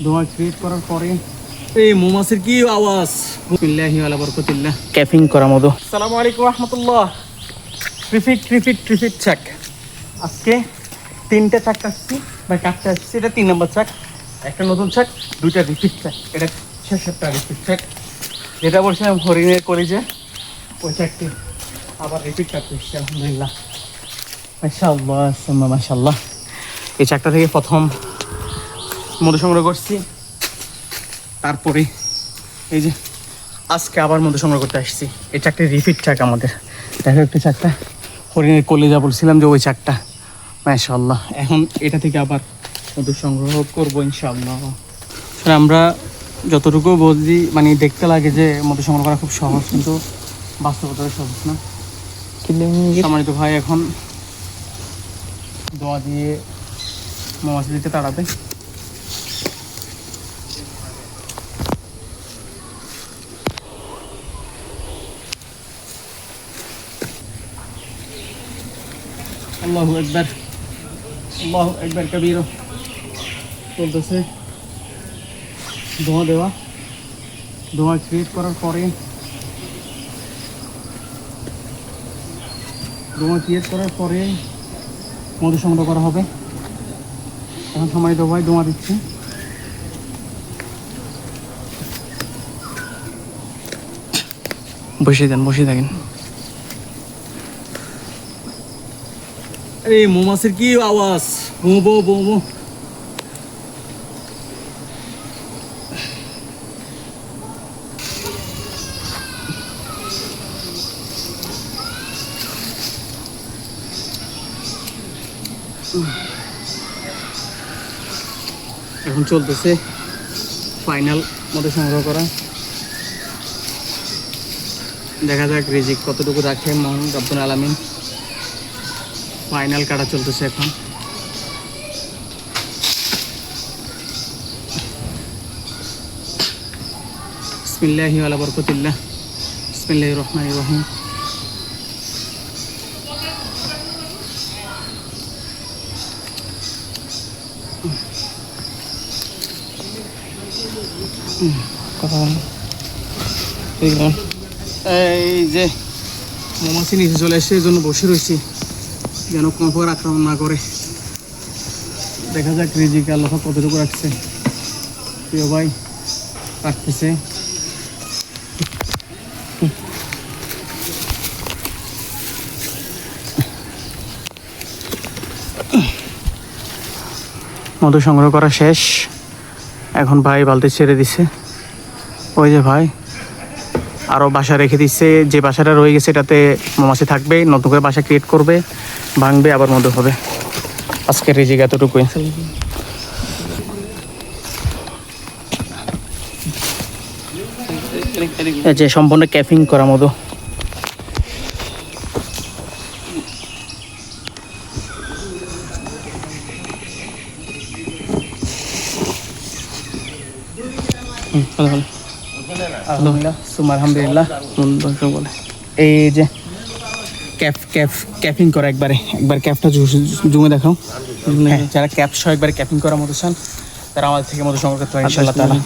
দোয়া ক্রিয়েট করার পরে এই মৌমাছির কি আওয়াজ! বিসমিল্লাহি ওয়া বারাকাতুল্লাহ। ক্যাফিং করা মধু। আসসালামু আলাইকুম রাহমাতুল্লাহ। ট্রিফিট চাক। আজকে 3টে চাক কাটছি বা কাটতে আসছি। এটা 3 নম্বর চাক, একটা নতুন চাক, 2টা রিপিট চাক। এটা শেষেরটা রিপিট চাক। যেটা বলছিলাম হরিণের করে যে ওই চাকটি আবার রিপিট কাটতে এসছি। আলহামদুলিল্লাহ, মাশাআল্লাহ মাশাআল্লাহ। এই চাকটা থেকে প্রথম মধু সংগ্রহ করছি, তারপরে এই যে আজকে আবার মধু সংগ্রহ করতে আসছি। এই চাকটি রিপিট চাক আমাদের। দেখো একটি চাকটা হরিণের কলেজা বলছিলাম যে ওই চাকটা, মাশাআল্লাহ। এখন এটা থেকে আবার মধু সংগ্রহ করবো ইনশাআল্লাহ। আমরা যতটুকু বুঝি মানে দেখতে লাগে যে মধু সংগ্রহ করা খুব সহজ, কিন্তু বাস্তবতা সহজ না। সম্মানিত ভাই এখন দোয়া দিয়ে মৌমাছি দিতে তাড়াবে। আল্লাহু আকবার, আল্লাহু আকবার কবীর। চলতেছে দোয়া দেওয়া, দোয়া ক্রিয়েট করার পরে মধু সংগ্রহ করা হবে। এখন সময় ভাই দোয়া দিচ্ছি। বসে থাকেন। এই মৌমাছির কি আওয়াজ! বো বো বো। এখন চলতেছে ফাইনাল মধু সংগ্রহ করা। দেখা যাক রিজিক কতটুকু রাখে মহান রব্বুল আলামিন। ফাইনাল কাটা চলতেছে এখন। বিসমিল্লাহি ওয়া বারাকাতুল্লাহ। বিসমিল্লাহির রহমানির রহিম। এই যে মৌমাছি নিচে চলে এসে এই জন্য বসে রয়েছি, যেন কোনো প্রকার আক্রমণ না করে। দেখা যাক রিজিক আল্লাহ কতটুকু রাখছে। প্রিয় ভাই রাখতেছে। মধু সংগ্রহ করা শেষ। এখন ভাই বালতি ছেড়ে দিছে। ওই যে ভাই আরও বাসা রেখে দিচ্ছে। যে বাসাটা রয়ে গেছে এটাতে মৌমাছি থাকবে, নতুন করে বাসা ক্রিয়েট করবে, ভাঙবে, আবার মধু হবে। আজকের রিজিক এতটুকুই। এই যে সম্পূর্ণ ক্যাফিং করা মধু। আলহামদুলিল্লাহ। এই যে ক্যাপিং করা একবার ক্যাপটা জুমে দেখাও। যারা ক্যাপ সহ একবারে ক্যাপিং করা মধু চান তারা আমাদের থেকে মধু সংগ্রহ করতে পারে ইনশাআল্লাহ তাআলা।